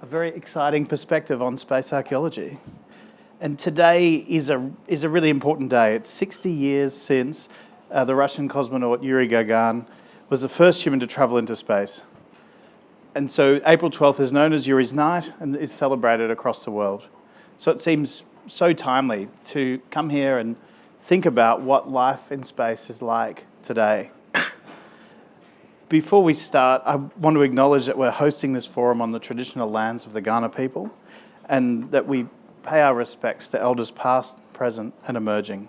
a very exciting perspective on space archaeology. And today is a really important day. It's 60 years since the Russian cosmonaut Yuri Gagarin was the first human to travel into space. And so April 12th is known as Yuri's Night and is celebrated across the world. So it seems so timely to come here and think about what life in space is like today. Before we start, I want to acknowledge that we're hosting this forum on the traditional lands of the Kaurna people and that we pay our respects to elders past, present and emerging.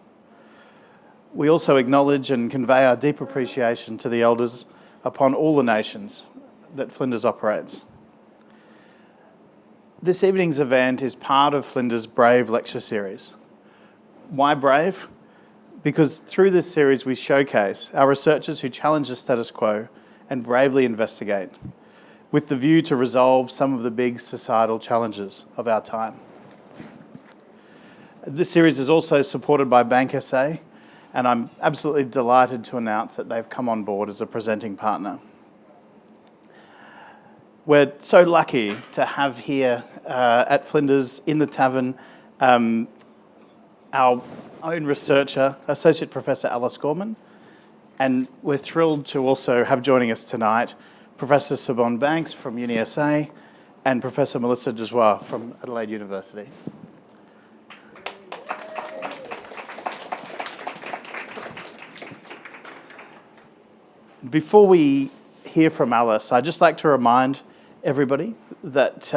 We also acknowledge and convey our deep appreciation to the elders upon all the nations that Flinders operates. This evening's event is part of Flinders' Brave lecture series. Why Brave? Because through this series we showcase our researchers who challenge the status quo and bravely investigate, with the view to resolve some of the big societal challenges of our time. This series is also supported by Bank SA, and I'm absolutely delighted to announce that they've come on board as a presenting partner. We're so lucky to have here at Flinders in the tavern our own researcher, Associate Professor Alice Gorman, and we're thrilled to also have joining us tonight Professor Siobhan Banks from UniSA and Professor Melissa Dejoie from Adelaide University. Before we hear from Alice, I'd just like to remind everybody that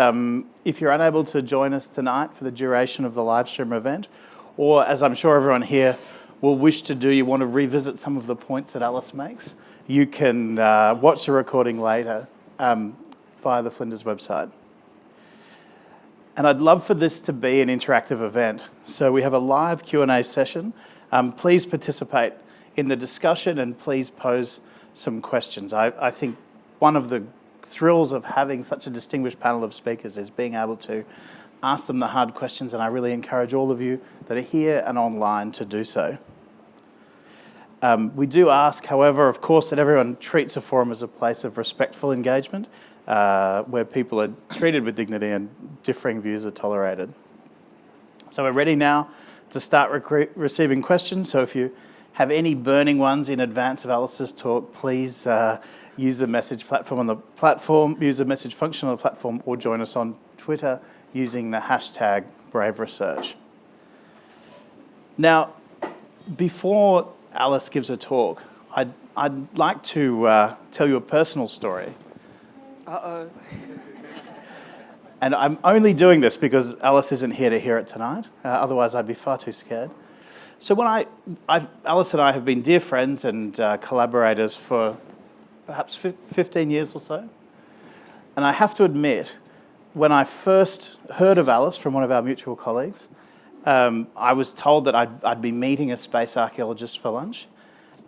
if you're unable to join us tonight for the duration of the live stream event, or as I'm sure everyone here will wish to do, you want to revisit some of the points that Alice makes, you can watch the recording later via the Flinders website. And I'd love for this to be an interactive event. So we have a live Q&A session. Please participate in the discussion and please pose some questions. I think one of the thrills of having such a distinguished panel of speakers is being able to ask them the hard questions, and I really encourage all of you that are here and online to do so. We do ask, however, of course, that everyone treats the forum as a place of respectful engagement, where people are treated with dignity and differing views are tolerated. So we're ready now to start receiving questions. So if you have any burning ones in advance of Alice's talk, please use the message platform on the platform, use the message function on the platform, or join us on Twitter using the hashtag #BraveResearch. Now, before Alice gives her talk, I'd like to tell you a personal story. Uh-oh. And I'm only doing this because Alice isn't here to hear it tonight. Otherwise, I'd be far too scared. So when Alice and I have been dear friends and collaborators for perhaps 15 years or so. And I have to admit, when I first heard of Alice from one of our mutual colleagues, I was told that I'd be meeting a space archaeologist for lunch.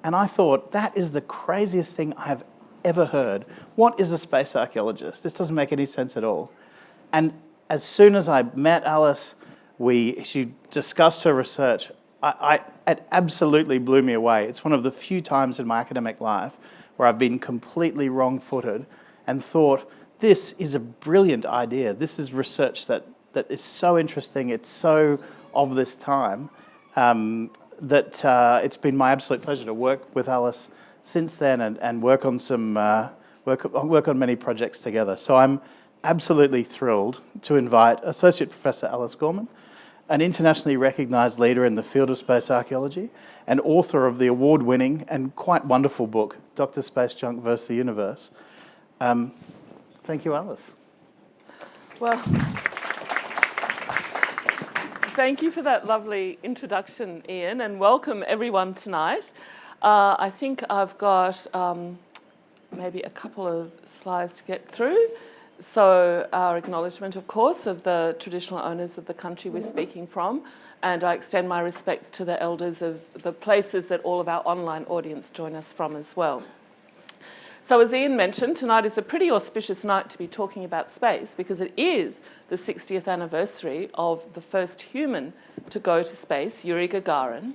And I thought, that is the craziest thing I have ever heard. What is a space archaeologist? This doesn't make any sense at all. And as soon as I met Alice, she discussed her research. It absolutely blew me away. It's one of the few times in my academic life where I've been completely wrong-footed and thought, this is a brilliant idea. This is research that is so interesting. It's so of this time that it's been my absolute pleasure to work with Alice since then and work on work on many projects together. So I'm absolutely thrilled to invite Associate Professor Alice Gorman, an internationally recognised leader in the field of space archaeology and author of the award-winning and quite wonderful book, Dr. Space Junk vs. the Universe. Thank you, Alice. Well, thank you for that lovely introduction, Ian, and welcome everyone tonight. I think I've got maybe a couple of slides to get through. So our acknowledgement, of course, of the traditional owners of the country we're speaking from, and I extend my respects to the elders of the places that all of our online audience join us from as well. So as Ian mentioned, tonight is a pretty auspicious night to be talking about space because it is the 60th anniversary of the first human to go to space, Yuri Gagarin.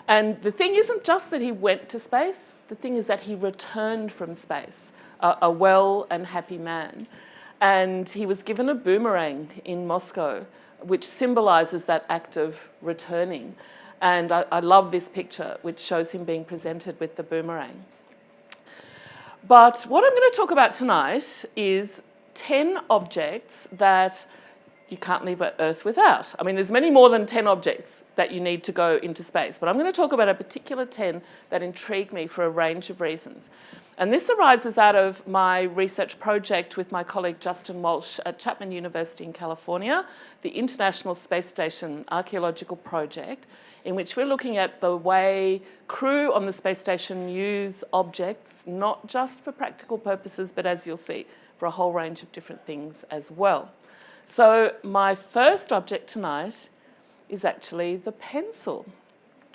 And the thing isn't just that he went to space, the thing is that he returned from space, a well and happy man. And he was given a boomerang in Moscow, which symbolizes that act of returning. And I love this picture, which shows him being presented with the boomerang. But what I'm going to talk about tonight is 10 objects that you can't leave Earth without. I mean, there's many more than 10 objects that you need to go into space, but I'm going to talk about a particular 10 that intrigue me for a range of reasons. And this arises out of my research project with my colleague Justin Walsh at Chapman University in California, the International Space Station Archaeological Project, in which we're looking at the way crew on the space station use objects, not just for practical purposes, but as you'll see, for a whole range of different things as well. So my first object tonight is actually the pencil.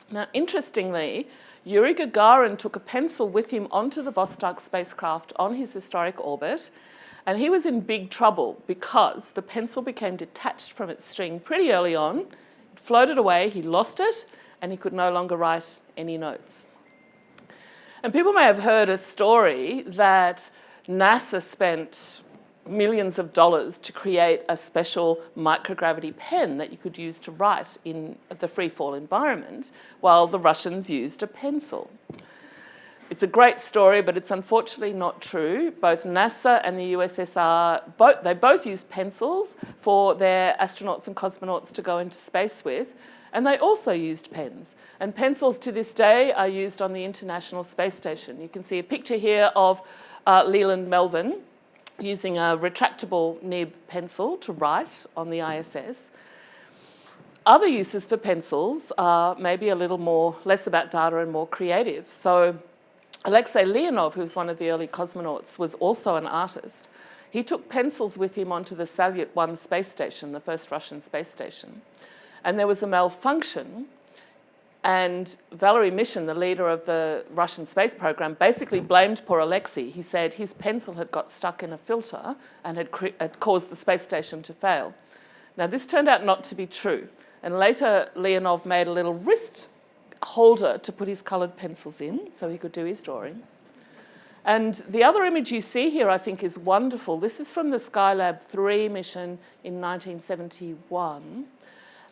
Now, interestingly, Yuri Gagarin took a pencil with him onto the Vostok spacecraft on his historic orbit, and he was in big trouble because the pencil became detached from its string pretty early on. It floated away, he lost it, and he could no longer write any notes. And people may have heard a story that NASA spent millions of dollars to create a special microgravity pen that you could use to write in the free fall environment, while the Russians used a pencil. It's a great story, but it's unfortunately not true. Both NASA and the USSR, they both used pencils for their astronauts and cosmonauts to go into space with, and they also used pens. And pencils to this day are used on the International Space Station. You can see a picture here of Leland Melvin using a retractable nib pencil to write on the ISS. Other uses for pencils are maybe a little less about data and more creative. So Alexei Leonov, who's one of the early cosmonauts, was also an artist. He took pencils with him onto the Salyut 1 space station, the first Russian space station. And there was a malfunction, and Valery Mishin, the leader of the Russian space program, basically blamed poor Alexei. He said his pencil had got stuck in a filter and had caused the space station to fail. Now, this turned out not to be true. And later, Leonov made a little wrist holder to put his coloured pencils in so he could do his drawings. And the other image you see here, I think, is wonderful. This is from the Skylab 3 mission in 1971.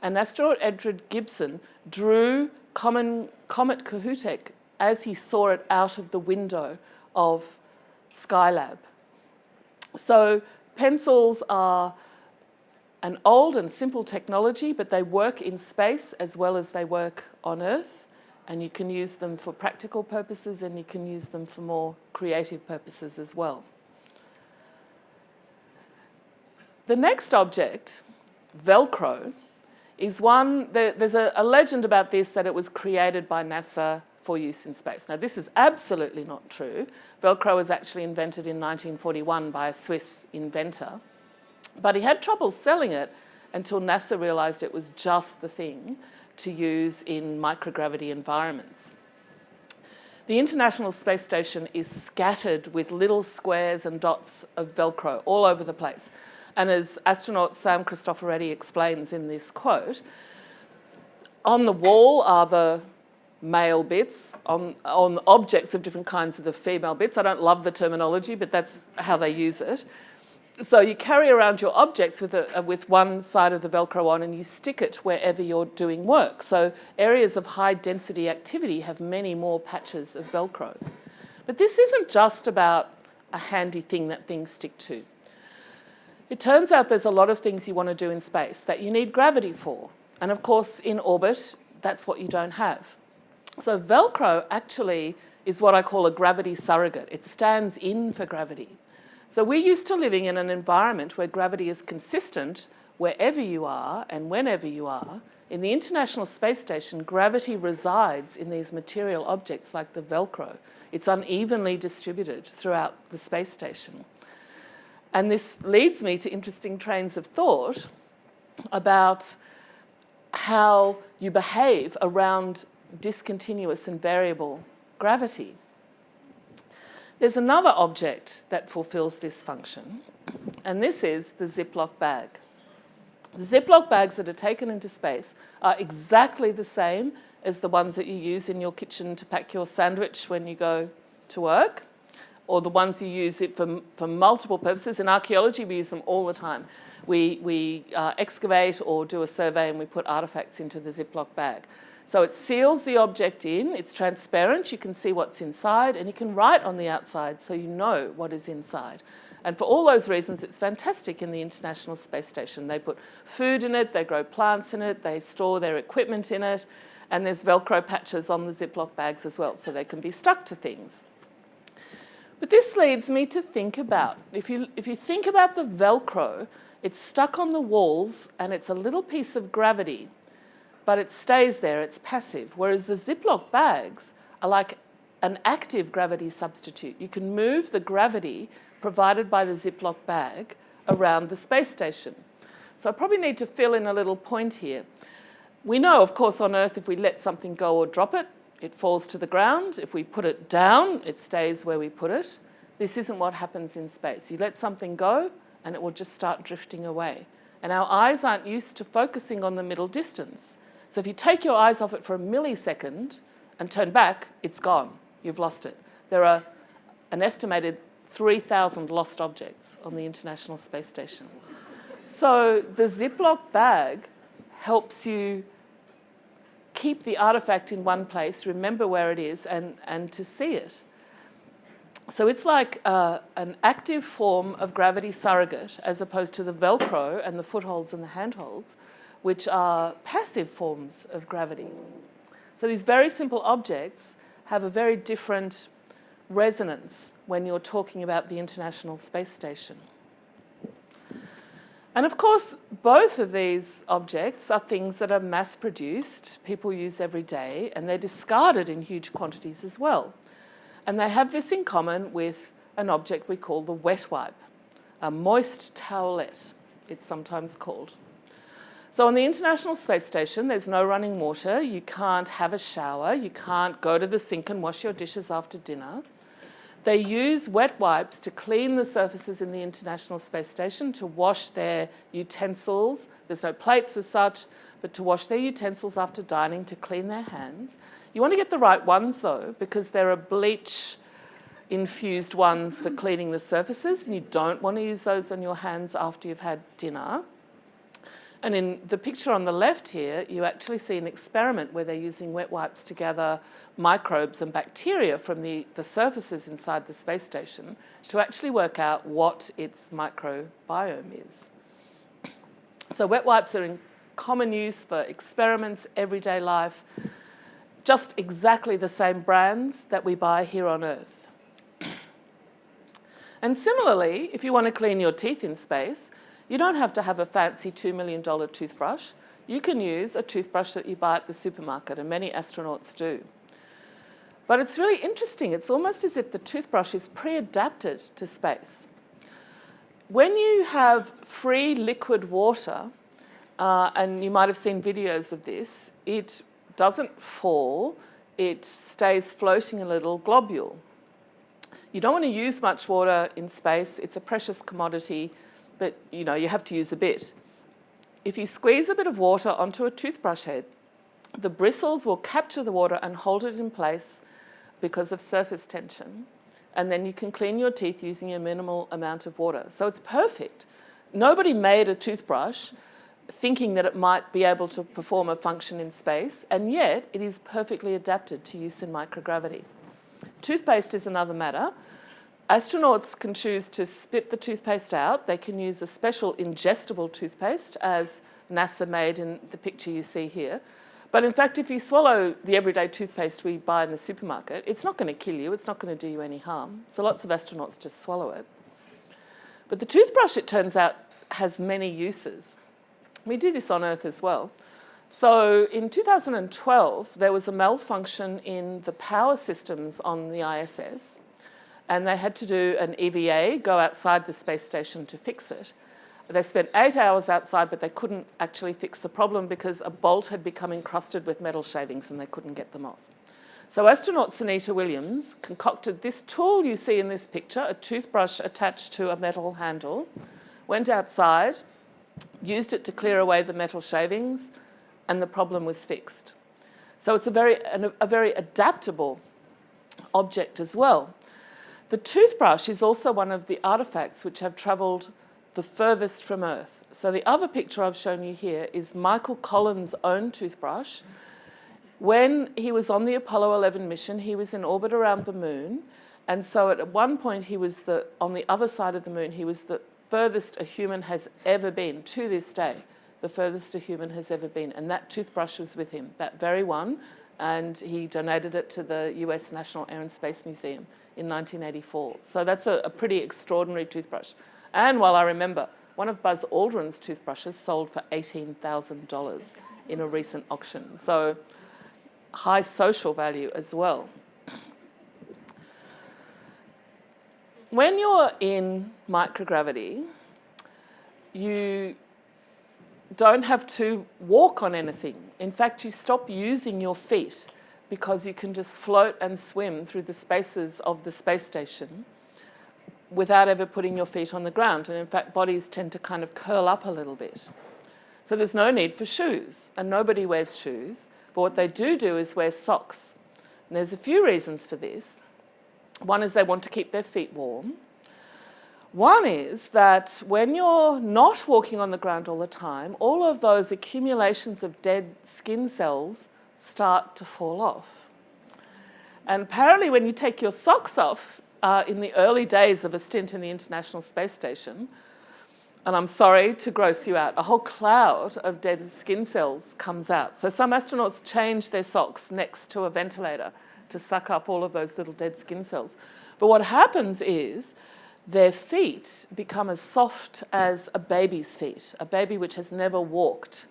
And astronaut Edward Gibson drew Comet Kohoutek as he saw it out of the window of Skylab. So pencils are an old and simple technology, but they work in space as well as they work on Earth, and you can use them for practical purposes and you can use them for more creative purposes as well. The next object, Velcro, is one, there's a legend about this that it was created by NASA for use in space. Now, this is absolutely not true. Velcro was actually invented in 1941 by a Swiss inventor, but he had trouble selling it until NASA realised it was just the thing to use in microgravity environments. The International Space Station is scattered with little squares and dots of Velcro all over the place. And as astronaut Sam Cristoforetti explains in this quote, on the wall are the male bits, on objects of different kinds of the female bits. I don't love the terminology, but that's how they use it. So you carry around your objects with one side of the Velcro on and you stick it wherever you're doing work. So areas of high density activity have many more patches of Velcro. But this isn't just about a handy thing that things stick to. It turns out there's a lot of things you want to do in space that you need gravity for. And of course, in orbit, that's what you don't have. So Velcro actually is what I call a gravity surrogate. It stands in for gravity. So we're used to living in an environment where gravity is consistent wherever you are and whenever you are. In the International Space Station, gravity resides in these material objects like the Velcro. It's unevenly distributed throughout the space station. And this leads me to interesting trains of thought about how you behave around discontinuous and variable gravity. There's another object that fulfills this function, and this is the Ziploc bag. The Ziploc bags that are taken into space are exactly the same as the ones that you use in your kitchen to pack your sandwich when you go to work, or the ones you use it for multiple purposes. In archaeology, we use them all the time. We excavate or do a survey and we put artefacts into the Ziploc bag. So it seals the object in, it's transparent, you can see what's inside, and you can write on the outside so you know what is inside. And for all those reasons, it's fantastic in the International Space Station. They put food in it, they grow plants in it, they store their equipment in it, and there's Velcro patches on the Ziploc bags as well, so they can be stuck to things. But this leads me to think about, if you think about the Velcro, it's stuck on the walls and it's a little piece of gravity, but it stays there, it's passive. Whereas the Ziploc bags are like an active gravity substitute. You can move the gravity provided by the Ziploc bag around the space station. So I probably need to fill in a little point here. We know, of course, on Earth, if we let something go or drop it, it falls to the ground. If we put it down, it stays where we put it. This isn't what happens in space. You let something go, and it will just start drifting away. And our eyes aren't used to focusing on the middle distance. So if you take your eyes off it for a millisecond and turn back, it's gone. You've lost it. There are an estimated 3,000 lost objects on the International Space Station. So the Ziploc bag helps you keep the artifact in one place, remember where it is, and to see it. So it's like an active form of gravity surrogate as opposed to the Velcro and the footholds and the handholds, which are passive forms of gravity. So these very simple objects have a very different resonance when you're talking about the International Space Station. And of course, both of these objects are things that are mass-produced, people use every day, and they're discarded in huge quantities as well. And they have this in common with an object we call the wet wipe, a moist towelette, it's sometimes called. So on the International Space Station, there's no running water, you can't have a shower, you can't go to the sink and wash your dishes after dinner. They use wet wipes to clean the surfaces in the International Space Station, to wash their utensils. There's no plates as such, but to wash their utensils after dining, to clean their hands. You want to get the right ones though, because there are bleach-infused ones for cleaning the surfaces, and you don't want to use those on your hands after you've had dinner. And in the picture on the left here, you actually see an experiment where they're using wet wipes to gather microbes and bacteria from the surfaces inside the space station to actually work out what its microbiome is. So wet wipes are in common use for experiments, everyday life, just exactly the same brands that we buy here on Earth. And similarly, if you want to clean your teeth in space, you don't have to have a fancy $2 million toothbrush. You can use a toothbrush that you buy at the supermarket, and many astronauts do. But it's really interesting. It's almost as if the toothbrush is pre-adapted to space. When you have free liquid water, and you might have seen videos of this, it doesn't fall, it stays floating a little globule. You don't want to use much water in space. It's a precious commodity, but you have to use a bit. If you squeeze a bit of water onto a toothbrush head, the bristles will capture the water and hold it in place because of surface tension. And then you can clean your teeth using a minimal amount of water. So it's perfect. Nobody made a toothbrush thinking that it might be able to perform a function in space, and yet it is perfectly adapted to use in microgravity. Toothpaste is another matter. Astronauts can choose to spit the toothpaste out. They can use a special ingestible toothpaste, as NASA made in the picture you see here. But in fact, if you swallow the everyday toothpaste we buy in the supermarket, it's not going to kill you. It's not going to do you any harm. So lots of astronauts just swallow it. But the toothbrush, it turns out, has many uses. We do this on Earth as well. So in 2012, there was a malfunction in the power systems on the ISS, and they had to do an EVA, go outside the space station to fix it. They spent 8 hours outside, but they couldn't actually fix the problem because a bolt had become encrusted with metal shavings and they couldn't get them off. So astronaut Sunita Williams concocted this tool you see in this picture, a toothbrush attached to a metal handle, went outside, used it to clear away the metal shavings, and the problem was fixed. So it's a very adaptable object as well. The toothbrush is also one of the artefacts which have travelled the furthest from Earth. So the other picture I've shown you here is Michael Collins' own toothbrush. When he was on the Apollo 11 mission, he was in orbit around the moon. And so at one point, he was on the other side of the moon. He was the furthest a human has ever been, to this day, the furthest a human has ever been. And that toothbrush was with him, that very one. And he donated it to the US National Air and Space Museum in 1984. So that's a pretty extraordinary toothbrush. And while I remember, one of Buzz Aldrin's toothbrushes sold for $18,000 in a recent auction. So high social value as well. When you're in microgravity, you don't have to walk on anything. In fact, you stop using your feet because you can just float and swim through the spaces of the space station without ever putting your feet on the ground. And in fact, bodies tend to kind of curl up a little bit. So there's no need for shoes, and nobody wears shoes. But what they do is wear socks. And there's a few reasons for this. One is they want to keep their feet warm. One is that when you're not walking on the ground all the time, all of those accumulations of dead skin cells start to fall off. And apparently when you take your socks off in the early days of a stint in the International Space Station, and I'm sorry to gross you out, a whole cloud of dead skin cells comes out. So some astronauts change their socks next to a ventilator to suck up all of those little dead skin cells. But what happens is their feet become as soft as a baby's feet, a baby which has never walked.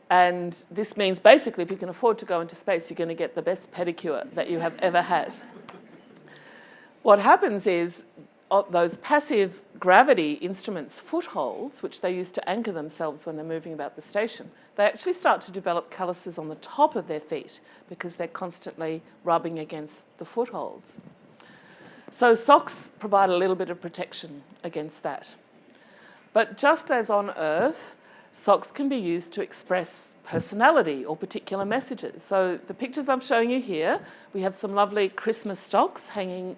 And this means basically if you can afford to go into space, you're going to get the best pedicure that you have ever had. What happens is those passive gravity instruments' footholds, which they use to anchor themselves when they're moving about the station, they actually start to develop calluses on the top of their feet because they're constantly rubbing against the footholds. So socks provide a little bit of protection against that. But just as on Earth, socks can be used to express personality or particular messages. So the pictures I'm showing you here, we have some lovely Christmas socks hanging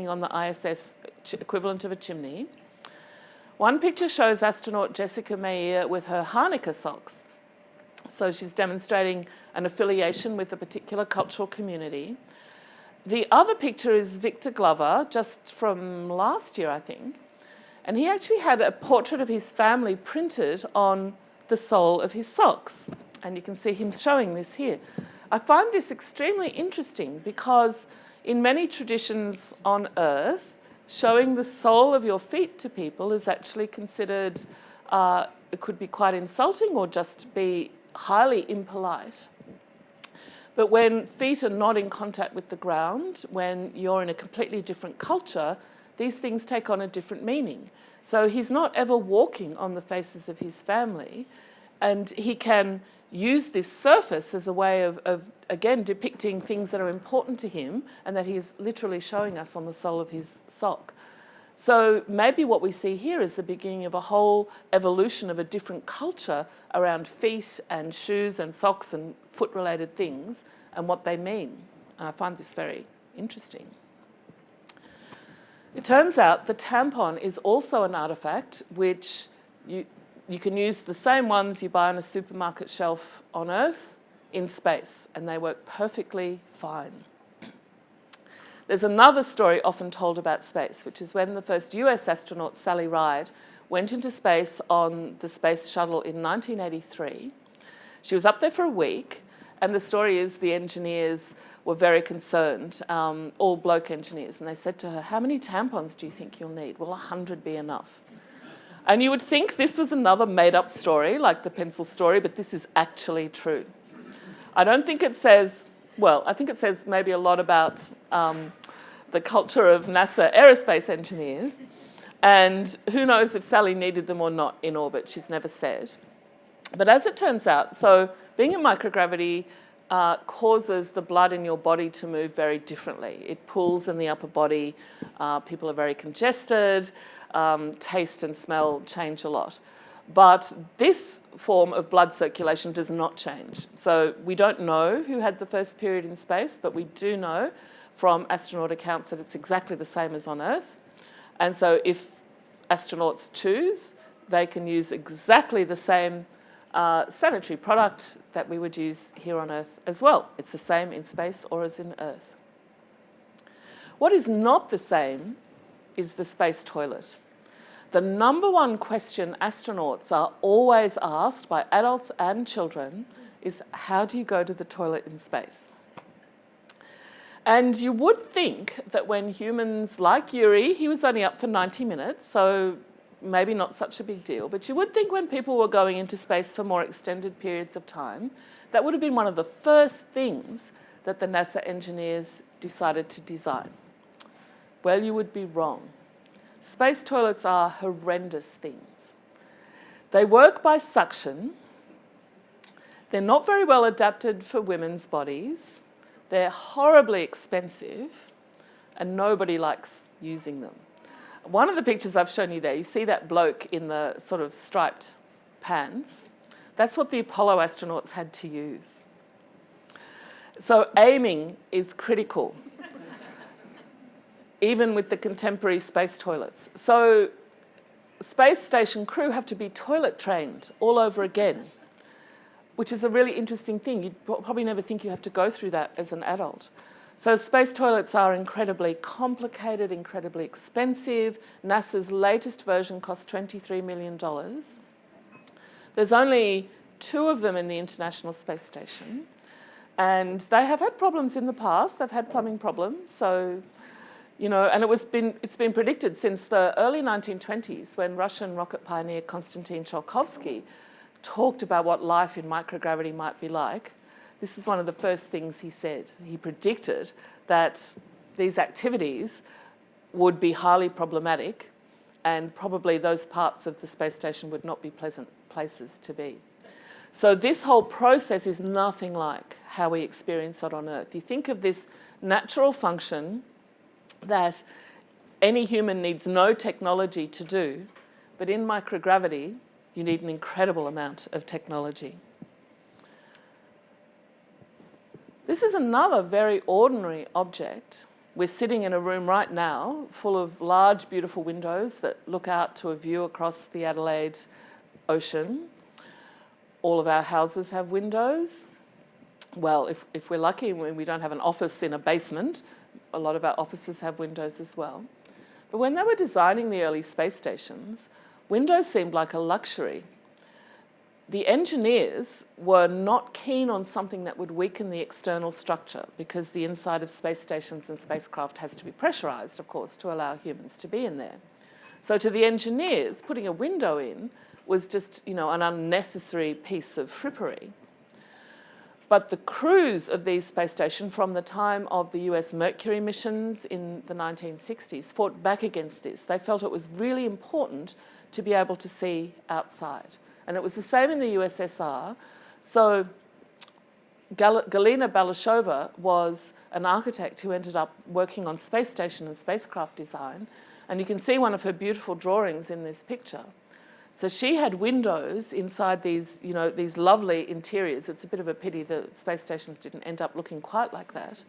on the ISS equivalent of a chimney. One picture shows astronaut Jessica Meir with her Hanukkah socks. So she's demonstrating an affiliation with a particular cultural community. The other picture is Victor Glover, just from last year, I think. And he actually had a portrait of his family printed on the sole of his socks. And you can see him showing this here. I find this extremely interesting because in many traditions on Earth, showing the sole of your feet to people is actually considered, it could be quite insulting or just be highly impolite. But when feet are not in contact with the ground, when you're in a completely different culture, these things take on a different meaning. So he's not ever walking on the faces of his family, and he can use this surface as a way of again, depicting things that are important to him and that he's literally showing us on the sole of his sock. So maybe what we see here is the beginning of a whole evolution of a different culture around feet and shoes and socks and foot-related things and what they mean. I find this very interesting. It turns out the tampon is also an artefact which you can use the same ones you buy on a supermarket shelf on Earth in space, and they work perfectly fine. There's another story often told about space, which is when the first US astronaut, Sally Ride, went into space on the space shuttle in 1983. She was up there for a week, and the story is the engineers were very concerned, all bloke engineers, and they said to her, "How many tampons do you think you'll need?" "Will 100 be enough?" And you would think this was another made-up story, like the pencil story, but this is actually true. I don't think it says, well, I think it says maybe a lot about the culture of NASA aerospace engineers, and who knows if Sally needed them or not in orbit, she's never said. But as it turns out, so being in microgravity causes the blood in your body to move very differently. It pools in the upper body, people are very congested, taste and smell change a lot. But this form of blood circulation does not change. So we don't know who had the first period in space, but we do know from astronaut accounts that it's exactly the same as on Earth. And so if astronauts choose, they can use exactly the same sanitary product that we would use here on Earth as well. It's the same in space or as in Earth. What is not the same is the space toilet. The number one question astronauts are always asked by adults and children is, how do you go to the toilet in space? And you would think that when humans like Yuri, he was only up for 90 minutes, so maybe not such a big deal, but you would think when people were going into space for more extended periods of time, that would have been one of the first things that the NASA engineers decided to design. Well, you would be wrong. Space toilets are horrendous things. They work by suction. They're not very well adapted for women's bodies. They're horribly expensive, and nobody likes using them. One of the pictures I've shown you there, you see that bloke in the sort of striped pants. That's what the Apollo astronauts had to use. So aiming is critical, even with the contemporary space toilets. So space station crew have to be toilet trained all over again, which is a really interesting thing. You'd probably never think you have to go through that as an adult. So space toilets are incredibly complicated, incredibly expensive. NASA's latest version cost $23 million. There's only 2 of them in the International Space Station. And they have had problems in the past. They've had plumbing problems. So, you know, and it's been predicted since the early 1920s when Russian rocket pioneer Konstantin Tsiolkovsky talked about what life in microgravity might be like. This is one of the first things he said. He predicted that these activities would be highly problematic and probably those parts of the space station would not be pleasant places to be. So this whole process is nothing like how we experience it on Earth. You think of this natural function that any human needs no technology to do, but in microgravity, you need an incredible amount of technology. This is another very ordinary object. We're sitting in a room right now full of large, beautiful windows that look out to a view across the Adelaide Ocean. All of our houses have windows. Well, if we're lucky, we don't have an office in a basement. A lot of our offices have windows as well. But when they were designing the early space stations, windows seemed like a luxury. The engineers were not keen on something that would weaken the external structure because the inside of space stations and spacecraft has to be pressurized, of course, to allow humans to be in there. So to the engineers, putting a window in was just, you know, an unnecessary piece of frippery. But the crews of these space stations from the time of the US Mercury missions in the 1960s fought back against this. They felt it was really important to be able to see outside. And it was the same in the USSR. So Galina Balashova was an architect who ended up working on space station and spacecraft design. And you can see one of her beautiful drawings in this picture. So she had windows inside these, you know, these lovely interiors. It's a bit of a pity the space stations didn't end up looking quite like that.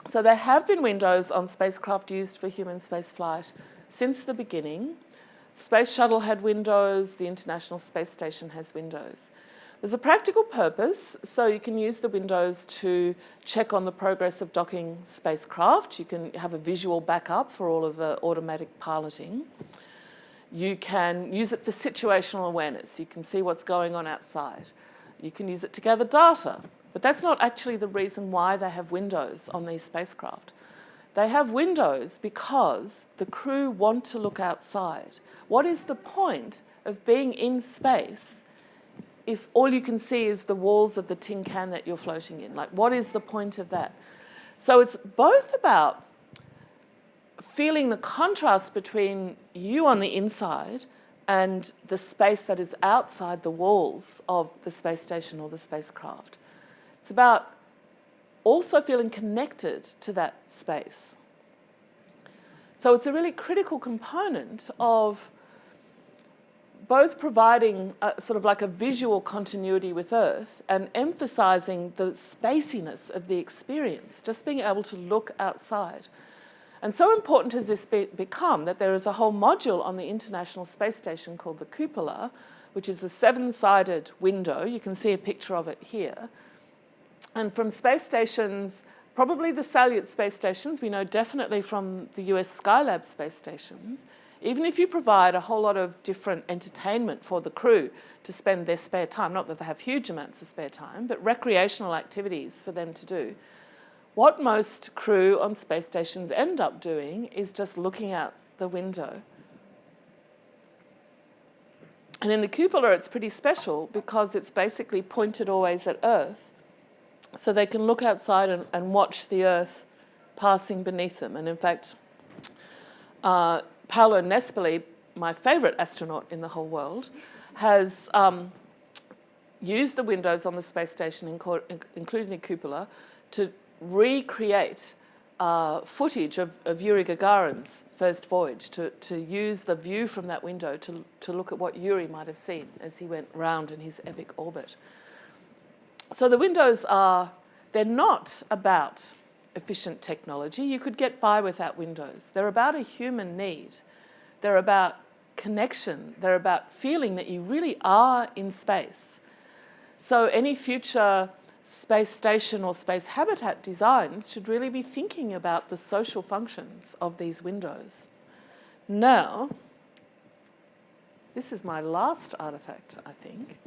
So there have been windows on spacecraft used for human spaceflight since the beginning. Space Shuttle had windows, the International Space Station has windows. There's a practical purpose, so you can use the windows to check on the progress of docking spacecraft. You can have a visual backup for all of the automatic piloting. You can use it for situational awareness. You can see what's going on outside. You can use it to gather data, but that's not actually the reason why they have windows on these spacecraft. They have windows because the crew want to look outside. What is the point of being in space if all you can see is the walls of the tin can that you're floating in? Like, what is the point of that? So it's both about feeling the contrast between you on the inside and the space that is outside the walls of the space station or the spacecraft. It's about also feeling connected to that space. So it's a really critical component of both providing sort of like a visual continuity with Earth and emphasising the spaciness of the experience, just being able to look outside. And so important has this become that there is a whole module on the International Space Station called the cupola, which is a 7-sided window. You can see a picture of it here. And from space stations, probably the Salyut space stations, we know definitely from the US Skylab space stations, even if you provide a whole lot of different entertainment for the crew to spend their spare time, not that they have huge amounts of spare time, but recreational activities for them to do, what most crew on space stations end up doing is just looking out the window. And in the cupola, it's pretty special because it's basically pointed always at Earth. So they can look outside and watch the Earth passing beneath them. And in fact, Paolo Nespoli, my favourite astronaut in the whole world, has used the windows on the space station, including the cupola, to recreate footage of Yuri Gagarin's first voyage, to use the view from that window to look at what Yuri might have seen as he went round in his epic orbit. So the windows they're not about efficient technology. You could get by without windows. They're about a human need. They're about connection. They're about feeling that you really are in space. So any future space station or space habitat designs should really be thinking about the social functions of these windows. Now, this is my last artifact, I think.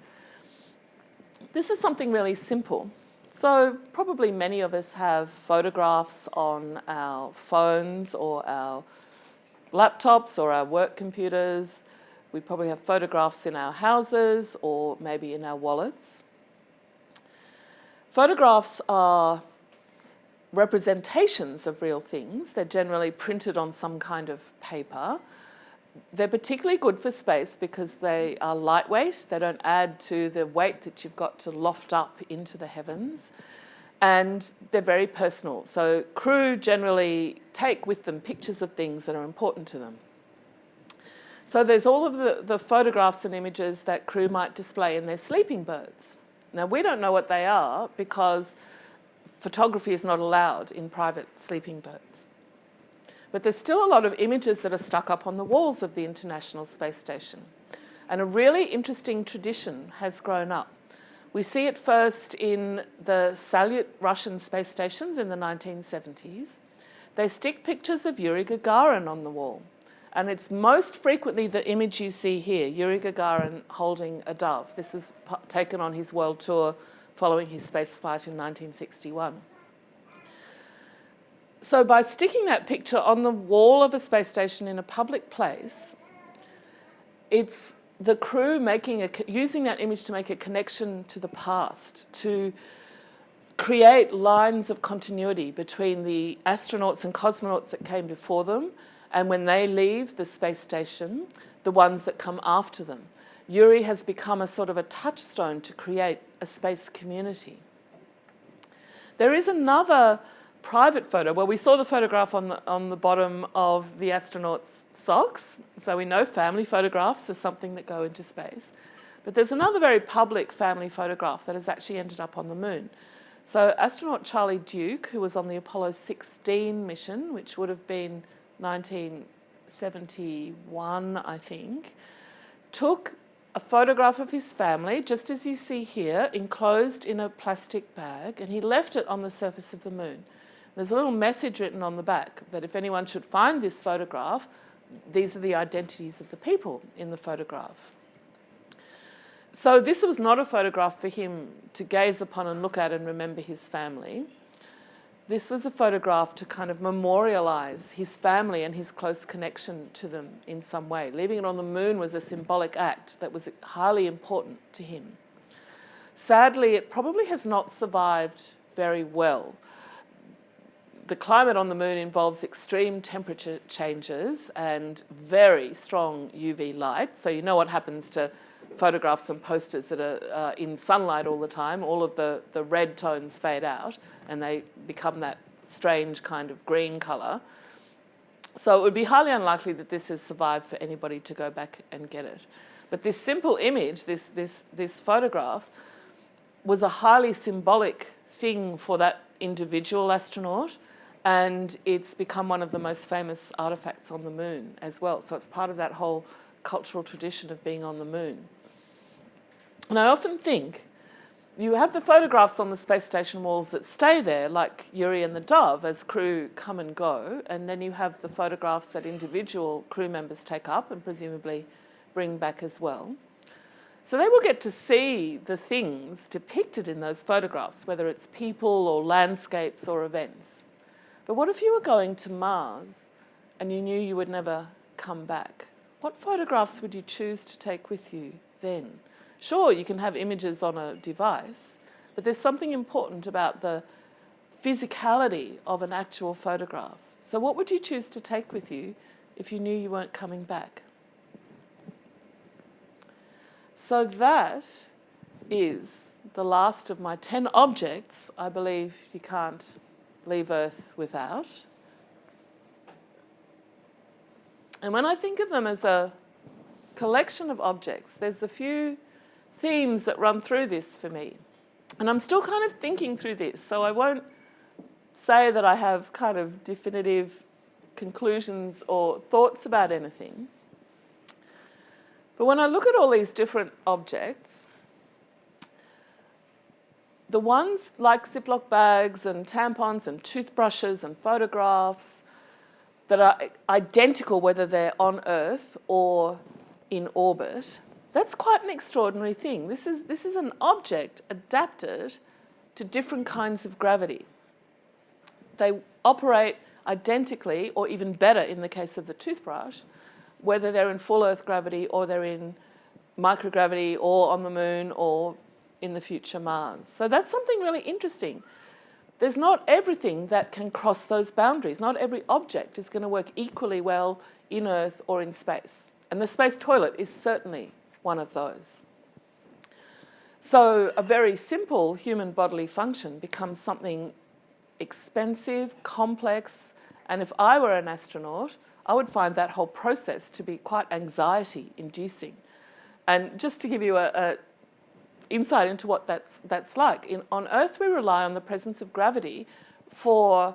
This is something really simple. So probably many of us have photographs on our phones or our laptops or our work computers. We probably have photographs in our houses or maybe in our wallets. Photographs are representations of real things. They're generally printed on some kind of paper. They're particularly good for space because they are lightweight. They don't add to the weight that you've got to loft up into the heavens. And they're very personal. So crew generally take with them pictures of things that are important to them. So there's all of the photographs and images that crew might display in their sleeping berths. Now, we don't know what they are because photography is not allowed in private sleeping berths. But there's still a lot of images that are stuck up on the walls of the International Space Station. And a really interesting tradition has grown up. We see it first in the Salyut Russian space stations in the 1970s. They stick pictures of Yuri Gagarin on the wall. And it's most frequently the image you see here, Yuri Gagarin holding a dove. This is taken on his world tour following his spaceflight in 1961. So by sticking that picture on the wall of a space station in a public place, it's the crew using that image to make a connection to the past, to create lines of continuity between the astronauts and cosmonauts that came before them, and when they leave the space station, the ones that come after them. Yuri has become a sort of a touchstone to create a space community. There is another private photo. Well, we saw the photograph on the bottom of the astronauts' socks, so we know family photographs are something that go into space. But there's another very public family photograph that has actually ended up on the moon. So astronaut Charlie Duke, who was on the Apollo 16 mission, which would have been 1971, I think, took a photograph of his family, just as you see here, enclosed in a plastic bag, and he left it on the surface of the moon. There's a little message written on the back that if anyone should find this photograph, these are the identities of the people in the photograph. So this was not a photograph for him to gaze upon and look at and remember his family. This was a photograph to kind of memorialise his family and his close connection to them in some way. Leaving it on the moon was a symbolic act that was highly important to him. Sadly, it probably has not survived very well. The climate on the moon involves extreme temperature changes and very strong UV light. So you know what happens to photographs and posters that are in sunlight all the time. All of the red tones fade out and they become that strange kind of green colour. So it would be highly unlikely that this has survived for anybody to go back and get it. But this simple image, this photograph, was a highly symbolic thing for that individual astronaut, and it's become one of the most famous artifacts on the moon as well. So it's part of that whole cultural tradition of being on the moon. And I often think you have the photographs on the space station walls that stay there, like Yuri and the Dove, as crew come and go, and then you have the photographs that individual crew members take up and presumably bring back as well. So they will get to see the things depicted in those photographs, whether it's people or landscapes or events. But what if you were going to Mars and you knew you would never come back? What photographs would you choose to take with you then? Sure, you can have images on a device, but there's something important about the physicality of an actual photograph. So what would you choose to take with you if you knew you weren't coming back? So that is the last of my 10 objects I believe you can't leave Earth without. And when I think of them as a collection of objects, there's a few themes that run through this for me. And I'm still kind of thinking through this, so I won't say that I have kind of definitive conclusions or thoughts about anything. But when I look at all these different objects, the ones like Ziploc bags and tampons and toothbrushes and photographs that are identical whether they're on Earth or in orbit, that's quite an extraordinary thing. This is an object adapted to different kinds of gravity. They operate identically, or even better in the case of the toothbrush, whether they're in full Earth gravity or they're in microgravity or on the moon or in the future Mars. So that's something really interesting. There's not everything that can cross those boundaries. Not every object is going to work equally well in Earth or in space. And the space toilet is certainly one of those. So a very simple human bodily function becomes something expensive, complex, and if I were an astronaut, I would find that whole process to be quite anxiety-inducing. And just to give you a insight into what that's like, on Earth we rely on the presence of gravity for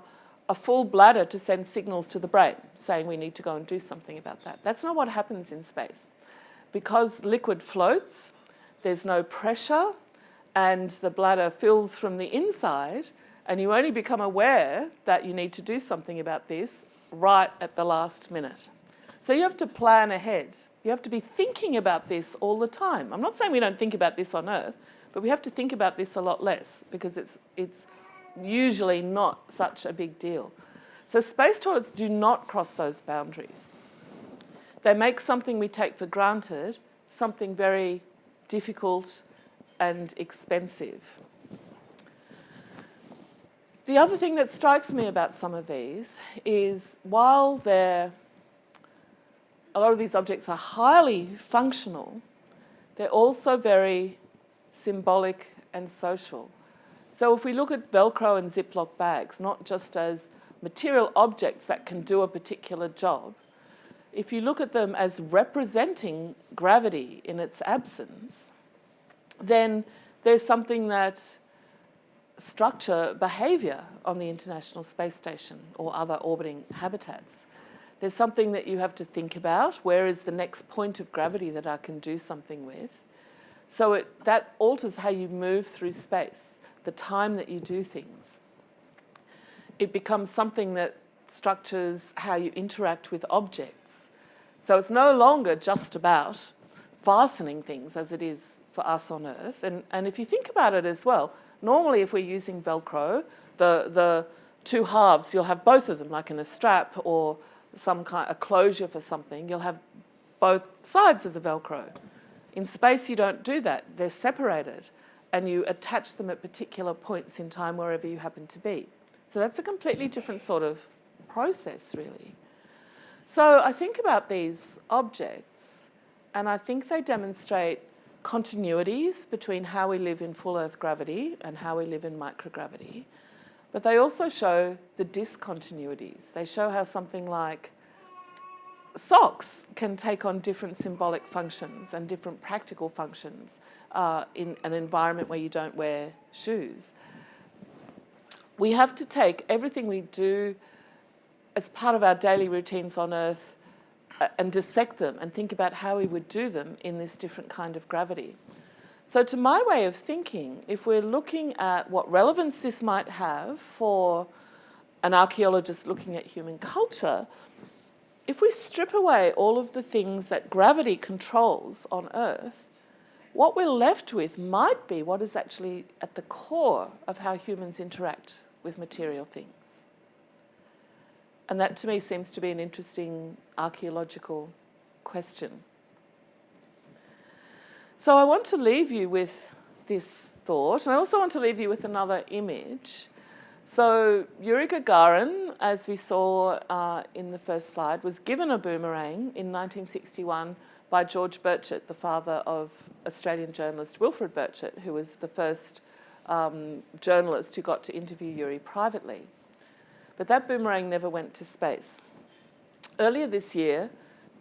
a full bladder to send signals to the brain, saying we need to go and do something about that. That's not what happens in space. Because liquid floats, there's no pressure, and the bladder fills from the inside, and you only become aware that you need to do something about this right at the last minute. So you have to plan ahead. You have to be thinking about this all the time. I'm not saying we don't think about this on Earth, but we have to think about this a lot less because it's usually not such a big deal. So space toilets do not cross those boundaries. They make something we take for granted something very difficult and expensive. The other thing that strikes me about some of these is while a lot of these objects are highly functional, they're also very symbolic and social. So if we look at Velcro and Ziploc bags, not just as material objects that can do a particular job, if you look at them as representing gravity in its absence, then there's something that structure behaviour on the International Space Station or other orbiting habitats. There's something that you have to think about. Where is the next point of gravity that I can do something with? So that alters how you move through space, the time that you do things. It becomes something that structures how you interact with objects. So it's no longer just about fastening things as it is for us on Earth. And if you think about it as well, normally if we're using Velcro, the two halves, you'll have both of them, like in a strap or some kind of closure for something, you'll have both sides of the Velcro. In space, you don't do that. They're separated, and you attach them at particular points in time wherever you happen to be. So that's a completely different sort of process, really. So I think about these objects, and I think they demonstrate continuities between how we live in full Earth gravity and how we live in microgravity. But they also show the discontinuities. They show how something like socks can take on different symbolic functions and different practical functions in an environment where you don't wear shoes. We have to take everything we do as part of our daily routines on Earth and dissect them and think about how we would do them in this different kind of gravity. So to my way of thinking, if we're looking at what relevance this might have for an archaeologist looking at human culture, if we strip away all of the things that gravity controls on Earth, what we're left with might be what is actually at the core of how humans interact with material things. And that to me seems to be an interesting archaeological question. So I want to leave you with this thought, and I also want to leave you with another image. So Yuri Gagarin, as we saw in the first slide, was given a boomerang in 1961 by George Burchett, the father of Australian journalist Wilfred Burchett, who was the first journalist who got to interview Yuri privately. But that boomerang never went to space. Earlier this year,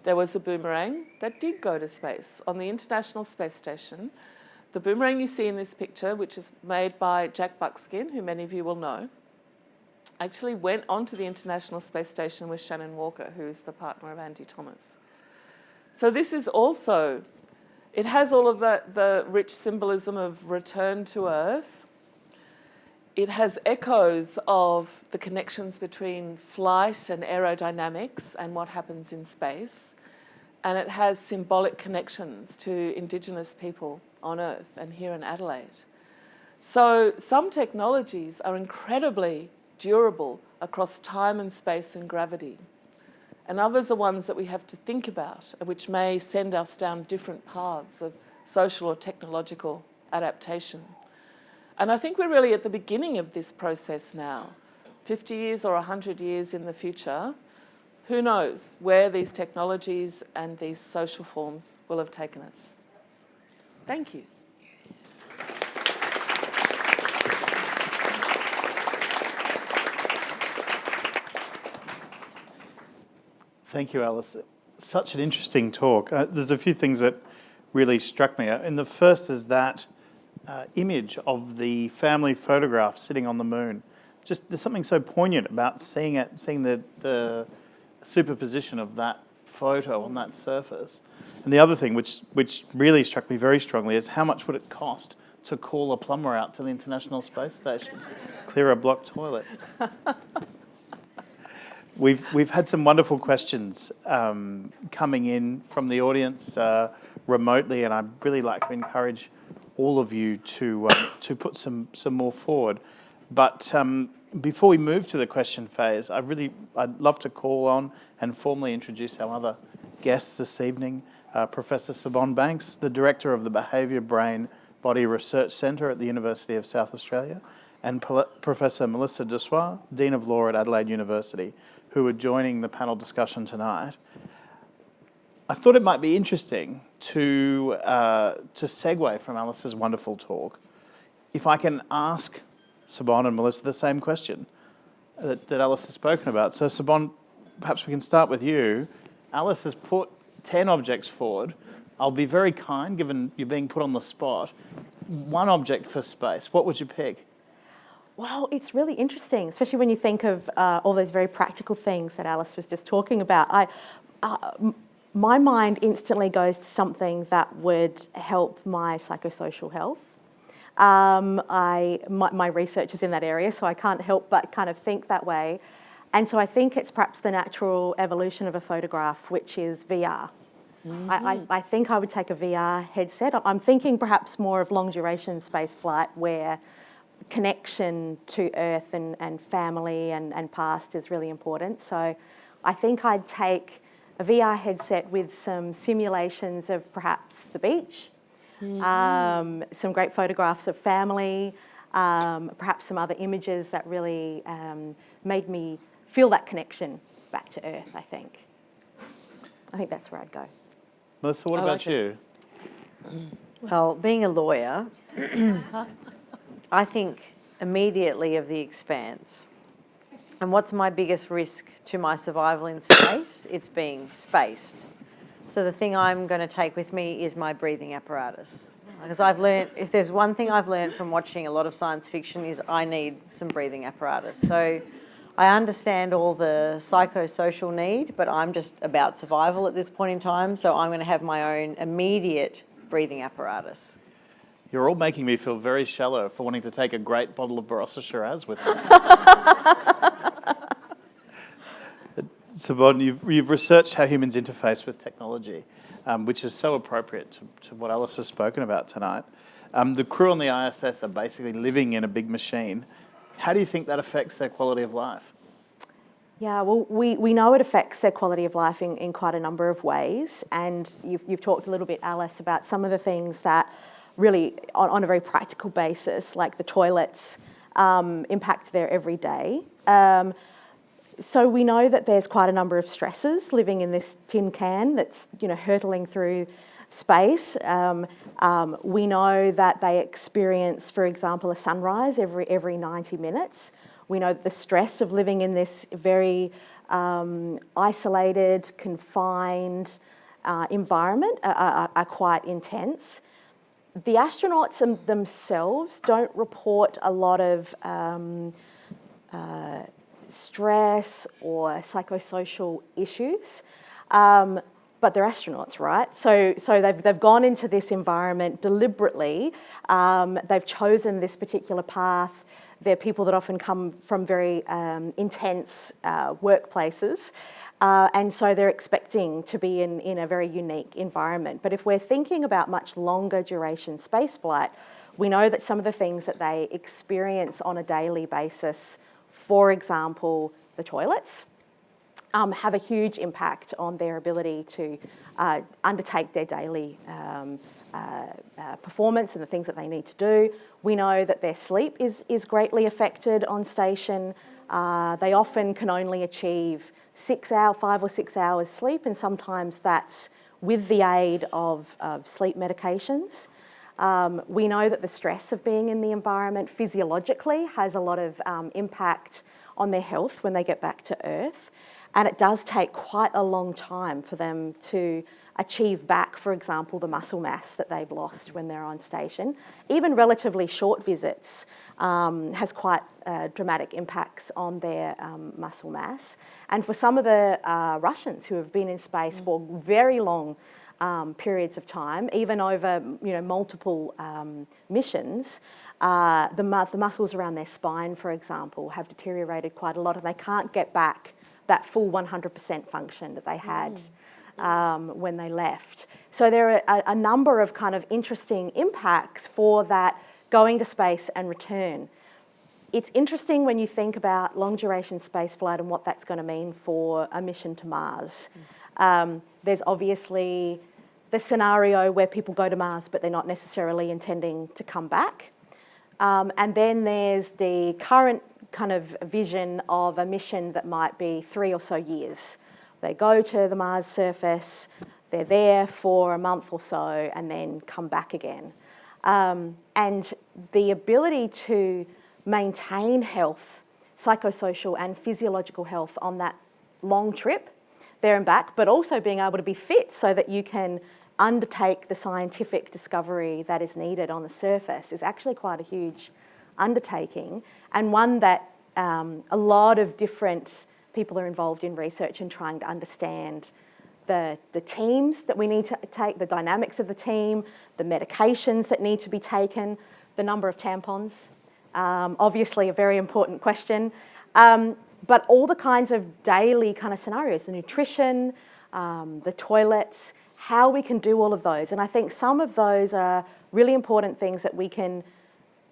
there was a boomerang that did go to space on the International Space Station. The boomerang you see in this picture, which is made by Jack Buckskin, who many of you will know, actually went onto the International Space Station with Shannon Walker, who is the partner of Andy Thomas. So this is also, it has all of the rich symbolism of return to Earth. It has echoes of the connections between flight and aerodynamics and what happens in space. And it has symbolic connections to Indigenous people on Earth and here in Adelaide. So some technologies are incredibly durable across time and space and gravity. And others are ones that we have to think about, which may send us down different paths of social or technological adaptation. And I think we're really at the beginning of this process now. 50 years or 100 years in the future, who knows where these technologies and these social forms will have taken us. Thank you. Thank you, Alice. Such an interesting talk. There's a few things that really struck me. And the first is that image of the family photograph sitting on the moon. Just there's something so poignant about seeing it, seeing the superposition of that photo on that surface. And the other thing, which really struck me very strongly, is how much would it cost to call a plumber out to the International Space Station, clear a blocked toilet? We've had some wonderful questions coming in from the audience remotely, and I'd really like to encourage all of you to put some more forward. But before we move to the question phase, I'd love to call on and formally introduce our other guests this evening. Professor Siobhan Banks, the Director of the Behaviour Brain Body Research Centre at the University of South Australia, and Professor Melissa Dessoir, Dean of Law at Adelaide University, who are joining the panel discussion tonight. I thought it might be interesting to segue from Alice's wonderful talk, if I can ask Siobhan and Melissa the same question that Alice has spoken about. So Siobhan, perhaps we can start with you. Alice has put 10 objects forward. I'll be very kind, given you're being put on the spot. One object for space. What would you pick? Well, it's really interesting, especially when you think of all those very practical things that Alice was just talking about. My mind instantly goes to something that would help my psychosocial health. My research is in that area, so I can't help but kind of think that way. And so I think it's perhaps the natural evolution of a photograph, which is VR. Mm-hmm. I think I would take a VR headset. I'm thinking perhaps more of long duration space flight where connection to Earth and family and past is really important. So I think I'd take a VR headset with some simulations of perhaps the beach, some great photographs of family, perhaps some other images that really made me feel that connection back to Earth, I think. I think that's where I'd go. Melissa, what about you? Well, being a lawyer, I think immediately of The Expanse. And what's my biggest risk to my survival in space? It's being spaced. So the thing I'm going to take with me is my breathing apparatus. Because I've learned, if there's one thing I've learned from watching a lot of science fiction, is I need some breathing apparatus. So I understand all the psychosocial need, but I'm just about survival at this point in time. So I'm going to have my own immediate breathing apparatus. You're all making me feel very shallow for wanting to take a great bottle of Barossa Shiraz with me. Siobhan, you've researched how humans interface with technology, which is so appropriate to what Alice has spoken about tonight. The crew on the ISS are basically living in a big machine. How do you think that affects their quality of life? Yeah, well, we know it affects their quality of life in quite a number of ways. And you've talked a little bit, Alice, about some of the things that really, on a very practical basis, like the toilets, impact their everyday. So we know that there's quite a number of stresses living in this tin can that's, hurtling through space. We know that they experience, for example, a sunrise every 90 minutes. We know that the stress of living in this very isolated, confined environment are quite intense. The astronauts themselves don't report a lot of stress or psychosocial issues, but they're astronauts, right? So they've gone into this environment deliberately. They've chosen this particular path. They're people that often come from very intense workplaces. And so they're expecting to be in a very unique environment. But if we're thinking about much longer duration spaceflight, we know that some of the things that they experience on a daily basis, for example, the toilets, have a huge impact on their ability to undertake their daily performance and the things that they need to do. We know that their sleep is greatly affected on station. They often can only achieve 5 or 6 hours sleep, and sometimes that's with the aid of sleep medications. We know that the stress of being in the environment physiologically has a lot of impact on their health when they get back to Earth. And it does take quite a long time for them to achieve back, for example, the muscle mass that they've lost when they're on station. Even relatively short visits has quite dramatic impacts on their muscle mass. And for some of the Russians who have been in space for very long periods of time, even over multiple missions, the muscles around their spine, for example, have deteriorated quite a lot, and they can't get back that full 100% function that they had when they left. So there are a number of kind of interesting impacts for that going to space and return. It's interesting when you think about long duration space flight and what that's going to mean for a mission to Mars. There's obviously the scenario where people go to Mars but they're not necessarily intending to come back. And then there's the current kind of vision of a mission that might be 3 or so years. They go to the Mars surface, they're there for a month or so, and then come back again. And the ability to maintain health, psychosocial and physiological health on that long trip there and back, but also being able to be fit so that you can undertake the scientific discovery that is needed on the surface is actually quite a huge undertaking, and one that a lot of different people are involved in research and trying to understand the teams that we need to take, the dynamics of the team, the medications that need to be taken, the number of tampons, obviously a very important question, but all the kinds of daily kind of scenarios, the nutrition, the toilets, how we can do all of those. And I think some of those are really important things that we can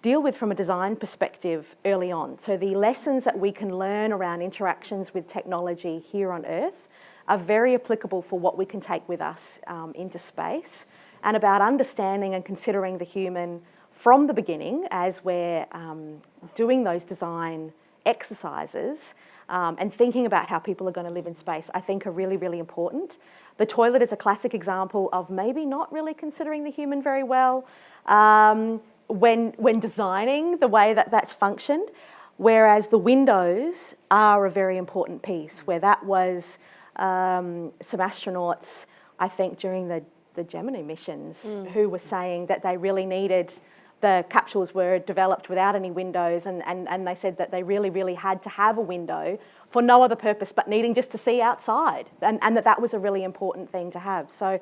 deal with from a design perspective early on. So the lessons that we can learn around interactions with technology here on Earth are very applicable for what we can take with us into space, and about understanding and considering the human from the beginning as we're doing those design exercises and thinking about how people are going to live in space, I think are really, really important. The toilet is a classic example of maybe not really considering the human very well when designing the way that that's functioned. Whereas the windows are a very important piece, where that was some astronauts, I think, during the Gemini missions, who were saying that they really needed, the capsules were developed without any windows, and they said that they really had to have a window for no other purpose but needing just to see outside, and that was a really important thing to have. So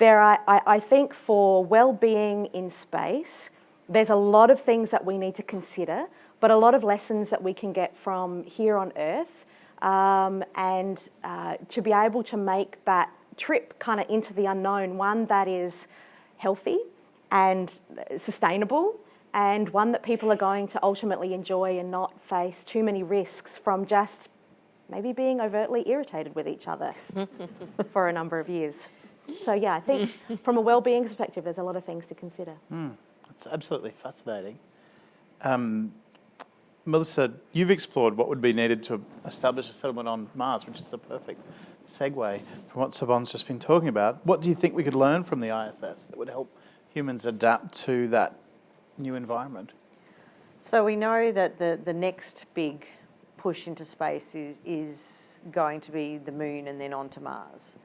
I think for well-being in space, there's a lot of things that we need to consider, but a lot of lessons that we can get from here on Earth, and to be able to make that trip kind of into the unknown, one that is healthy and sustainable, and one that people are going to ultimately enjoy and not face too many risks from just maybe being overtly irritated with each other for a number of years. So yeah, I think from a well-being perspective, there's a lot of things to consider. It's absolutely fascinating. Melissa, you've explored what would be needed to establish a settlement on Mars, which is a perfect segue from what Siobhan's just been talking about. What do you think we could learn from the ISS that would help humans adapt to that new environment? So we know that the next big push into space is going to be the moon and then on to Mars.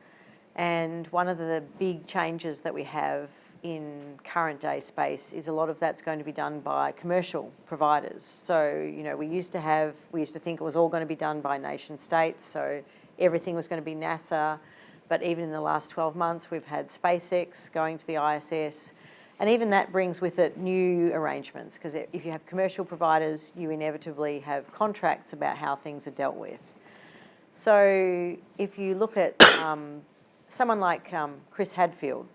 And one of the big changes that we have in current day space is a lot of that's going to be done by commercial providers. So, we used to think it was all going to be done by nation states, so everything was going to be NASA. But even in the last 12 months, we've had SpaceX going to the ISS. And even that brings with it new arrangements, because if you have commercial providers, you inevitably have contracts about how things are dealt with. So if you look at someone like Chris Hadfield,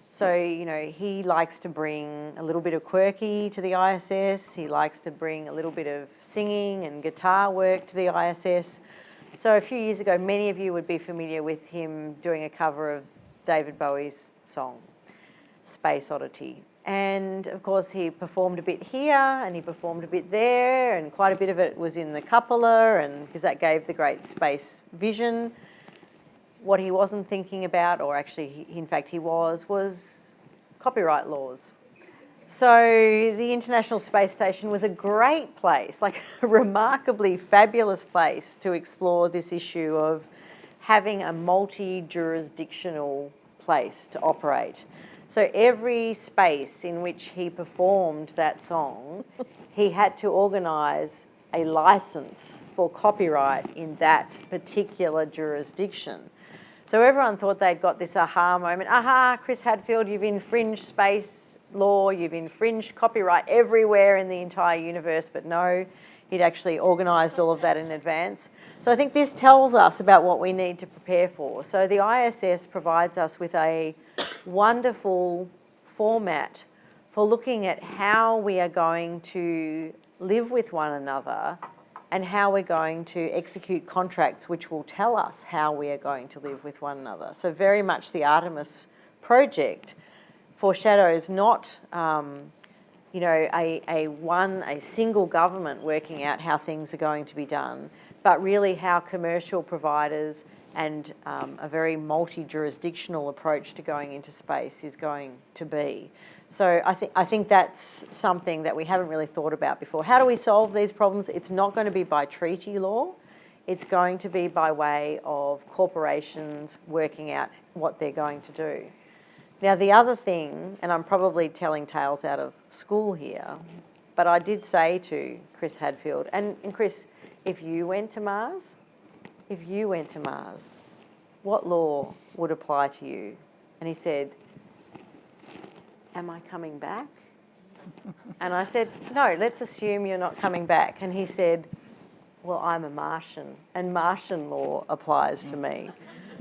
so, he likes to bring a little bit of quirky to the ISS. He likes to bring a little bit of singing and guitar work to the ISS. So a few years ago, many of you would be familiar with him doing a cover of David Bowie's song, Space Oddity. And of course, he performed a bit here and he performed a bit there, and quite a bit of it was in the cupola, and because that gave the great space vision. What he wasn't thinking about, or actually, in fact, he was copyright laws. So the International Space Station was a great place, like a remarkably fabulous place to explore this issue of having a multi-jurisdictional place to operate. So every space in which he performed that song, he had to organise a licence for copyright in that particular jurisdiction. So everyone thought they'd got this aha moment. Aha, Chris Hadfield, you've infringed space law, you've infringed copyright everywhere in the entire universe, but no, he'd actually organised all of that in advance. So I think this tells us about what we need to prepare for. So the ISS provides us with a wonderful format for looking at how we are going to live with one another and how we're going to execute contracts which will tell us how we are going to live with one another. So very much the Artemis project foreshadows not a single government working out how things are going to be done, but really how commercial providers and a very multi-jurisdictional approach to going into space is going to be. So I think that's something that we haven't really thought about before. How do we solve these problems? It's not going to be by treaty law. It's going to be by way of corporations working out what they're going to do. Now, the other thing, and I'm probably telling tales out of school here, but I did say to Chris Hadfield, and Chris, if you went to Mars, what law would apply to you? And he said, am I coming back? And I said, no, let's assume you're not coming back. And he said, well, I'm a Martian and Martian law applies to me.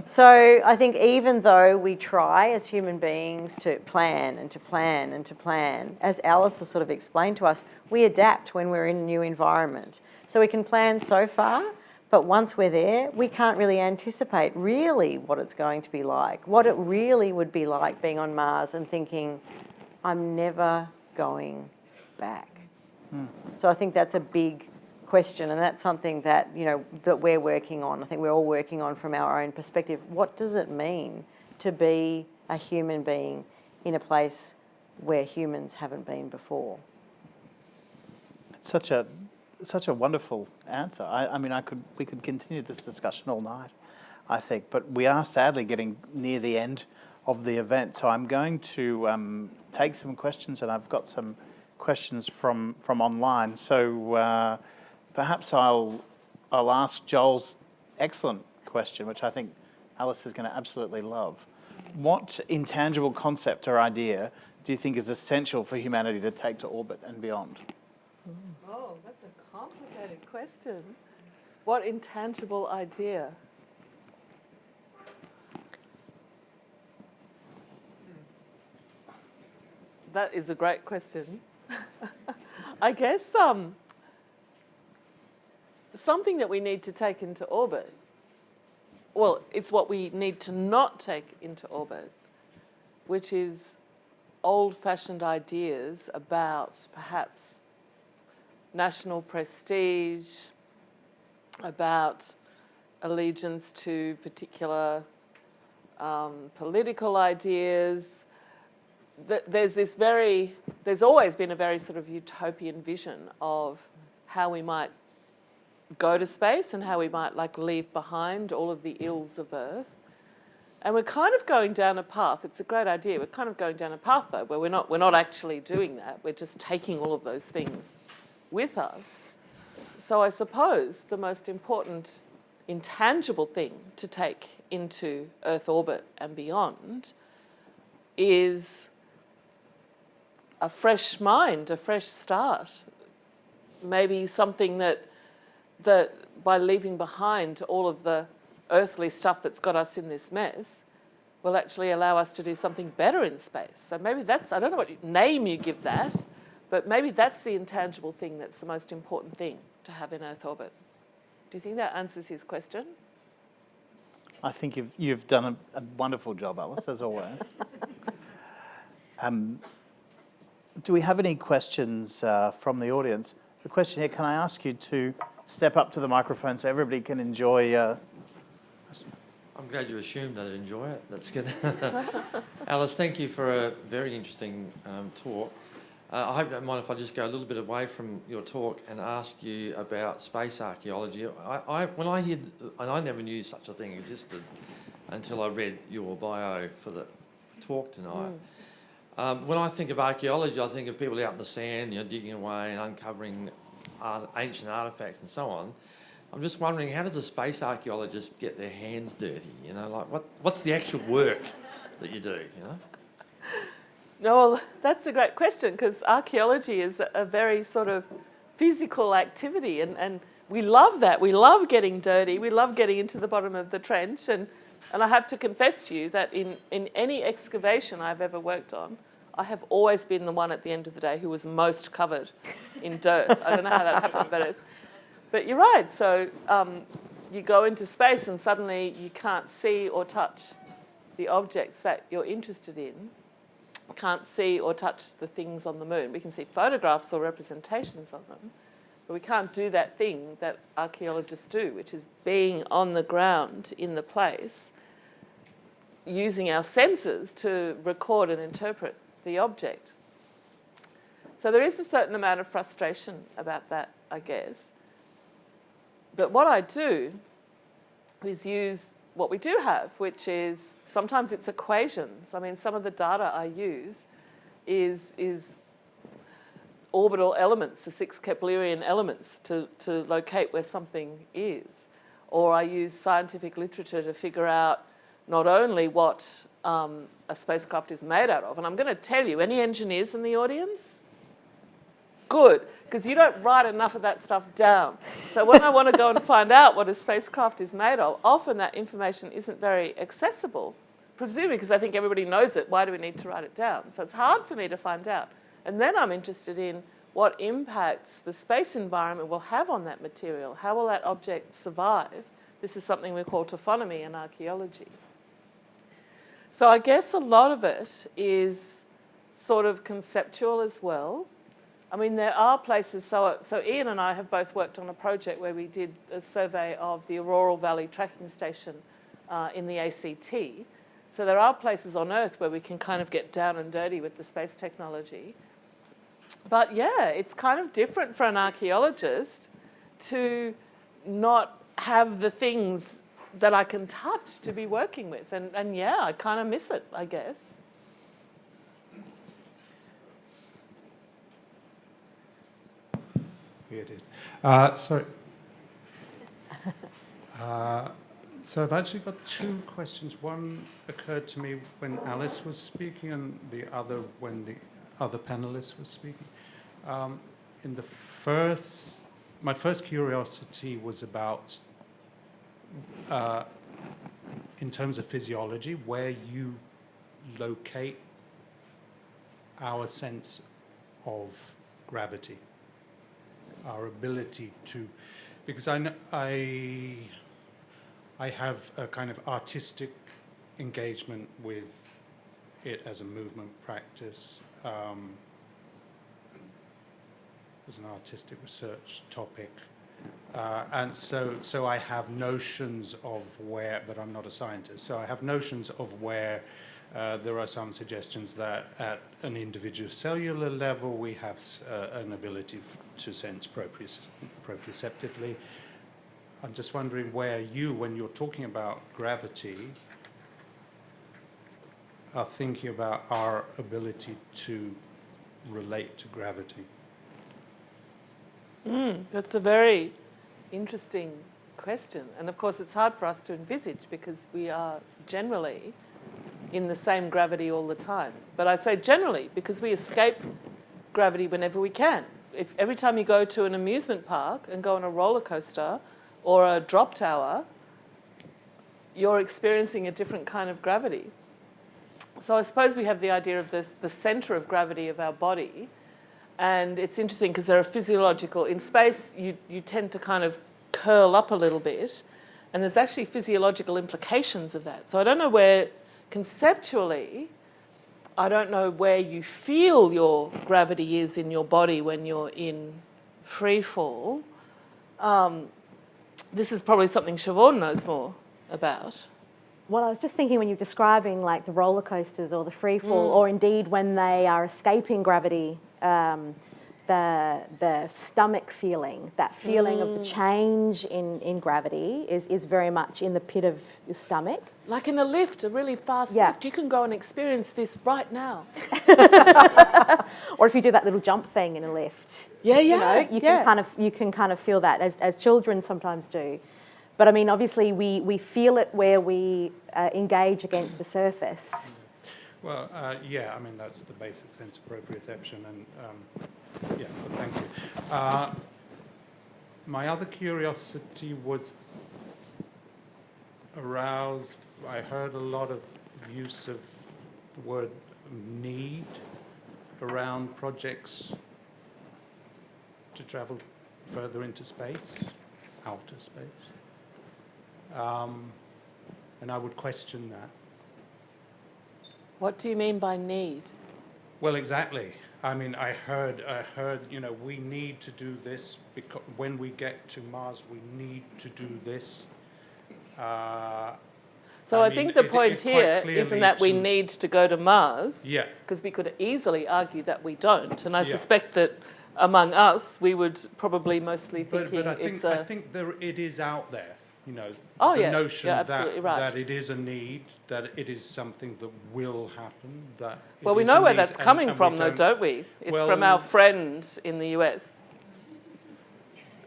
So I think even though we try as human beings to plan and to plan and to plan, as Alice has sort of explained to us, we adapt when we're in a new environment. So we can plan so far, but once we're there, we can't really anticipate really what it's going to be like, what it really would be like being on Mars and thinking, I'm never going back. So I think that's a big question, and that's something that, that we're working on. I think we're all working on from our own perspective. What does it mean to be a human being in a place where humans haven't been before? It's such a such a wonderful answer. I mean, we could continue this discussion all night, I think, but we are sadly getting near the end of the event. So I'm going to take some questions, and I've got some questions from online. So perhaps I'll ask Joel's excellent question, which I think Alice is going to absolutely love. What intangible concept or idea do you think is essential for humanity to take to orbit and beyond? Oh, that's a complicated question. What intangible idea? That is a great question. I guess something that we need to take into orbit, well, it's what we need to not take into orbit, which is old-fashioned ideas about perhaps national prestige, about allegiance to particular political ideas. There's always been a very sort of utopian vision of how we might go to space and how we might leave behind all of the ills of Earth. And we're kind of going down a path. It's a great idea. We're kind of going down a path though, where we're not actually doing that. We're just taking all of those things with us. So I suppose the most important intangible thing to take into Earth orbit and beyond is a fresh mind, a fresh start. Maybe something that by leaving behind all of the earthly stuff that's got us in this mess will actually allow us to do something better in space. So maybe that's, I don't know what name you give that, but maybe that's the intangible thing that's the most important thing to have in Earth orbit. Do you think that answers his question? I think you've done a wonderful job, Alice, as always. Do we have any questions from the audience? The question here, can I ask you to step up to the microphone so everybody can enjoy... I'm glad you assumed I'd enjoy it. That's good. Alice, thank you for a very interesting talk. I hope you don't mind if I just go a little bit away from your talk and ask you about space archaeology. When I hear, and I never knew such a thing existed until I read your bio for the talk tonight. When I think of archaeology, I think of people out in the sand, digging away and uncovering ancient artefacts and so on. I'm just wondering, how does a space archaeologist get their hands dirty? What's the actual work that you do? No, well, that's a great question, because archaeology is a very sort of physical activity, and we love that. We love getting dirty. We love getting into the bottom of the trench, and I have to confess to you that in any excavation I've ever worked on, I have always been the one at the end of the day who was most covered in dirt. I don't know how that happened, but you're right. So you go into space and suddenly you can't see or touch the objects that you're interested in. Can't see or touch the things on the moon. We can see photographs or representations of them, but we can't do that thing that archaeologists do, which is being on the ground in the place, using our senses to record and interpret the object. So there is a certain amount of frustration about that, I guess. But what I do is use what we do have, which is sometimes it's equations. I mean, some of the data I use is orbital elements, the 6 Keplerian elements, to locate where something is. Or I use scientific literature to figure out not only what a spacecraft is made out of, and I'm going to tell you, any engineers in the audience? Good, because you don't write enough of that stuff down. So when I want to go and find out what a spacecraft is made of, often that information isn't very accessible, presumably because I think everybody knows it. Why do we need to write it down? So it's hard for me to find out. And then I'm interested in what impacts the space environment will have on that material. How will that object survive? This is something we call taphonomy in archaeology. So I guess a lot of it is sort of conceptual as well. I mean, there are places, so Ian and I have both worked on a project where we did a survey of the Auroral Valley Tracking Station in the ACT. So there are places on Earth where we can kind of get down and dirty with the space technology. But yeah, it's kind of different for an archaeologist to not have the things that I can touch to be working with. And yeah, I kind of miss it, I guess. Here it is. Sorry. So I've actually got two questions. One occurred to me when Alice was speaking, and the other when the other panelist was speaking. In the my first curiosity was about, in terms of physiology, where you locate our sense of gravity, our ability to, because I have a kind of artistic engagement with it as a movement practice. As an artistic research topic. And so I have notions of where, but I'm not a scientist, so I have notions of where there are some suggestions that at an individual cellular level we have an ability to sense proprioceptively. I'm just wondering where you, when you're talking about gravity, are thinking about our ability to relate to gravity. That's a very interesting question. And of course, it's hard for us to envisage because we are generally in the same gravity all the time. But I say generally because we escape gravity whenever we can. If every time you go to an amusement park and go on a roller coaster or a drop tower, you're experiencing a different kind of gravity. So I suppose we have the idea of the centre of gravity of our body. And it's interesting because there are physiological, in space you tend to kind of curl up a little bit, and there's actually physiological implications of that. So I don't know where, conceptually, I don't know where you feel your gravity is in your body when you're in free fall. This is probably something Siobhan knows more about. Well, I was just thinking when you're describing like the roller coasters or the free fall, or indeed when they are escaping gravity, the stomach feeling, that feeling of the change in gravity is very much in the pit of your stomach. Like in a lift, a really fast Yeah. lift, you can go and experience this right now. Or if you do that little jump thing in a lift. Yeah, You know, yeah, yeah. you can kind of feel that as children sometimes do. But I mean, obviously we feel it where we engage against the surface. Well, yeah, I mean, that's the basic sense of proprioception, and yeah, thank you. My other curiosity was aroused. I heard a lot of use of the word need around projects to travel further into space, outer space. And I would question that. What do you mean by need? Well, exactly. I mean, I heard, you know, we need to do this because when we get to Mars, we need to do this. So I mean, think the point it's quite here clearly isn't that we to- need to go to Mars, Yeah, because we could easily argue that we don't. And I Yeah. suspect that among us, we would probably mostly thinking but I it's think it is out there. You know, Oh, the yeah, notion you're that absolutely right. that it is a need, that it is something that will happen. That it Well, we is know a where need, that's and- coming and we from, though, don't we? It's from Well- our friend in the US.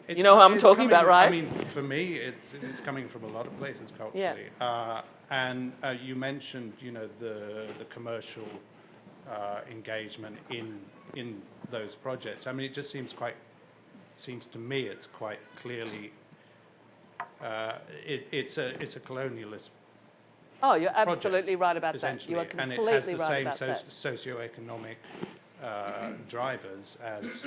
It's You know who I'm it's talking about, right? I mean, for me, it's coming from a lot of places culturally. And you mentioned, you know, the commercial engagement in those projects. I mean, it just seems to me it's quite clearly it's a colonialist Oh, you're absolutely right about that. essentially, You are and completely it has the right same about that. socioeconomic drivers as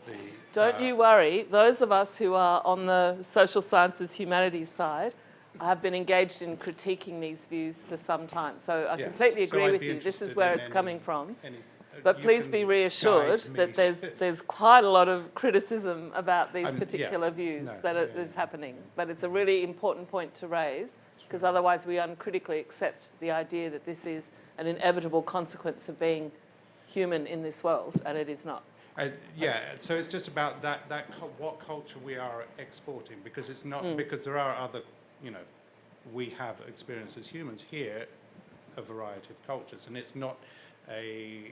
the. Don't you worry. Those of us who are on the social sciences, humanities side, have been engaged in critiquing these views for some time. So I Yeah. completely So agree I'd with be you. This is interested where in it's any- coming from. any- But you please can be reassured guide that me. there's quite a lot of criticism about these Yeah, particular views no, that yeah, is happening. But it's a really important point to raise because otherwise we uncritically accept the idea that this is an inevitable consequence of being human in this world, and it is not. Yeah, so it's just about what culture we are exporting, because it's not, because there are other, we have experienced as humans here a variety of cultures, and it's not a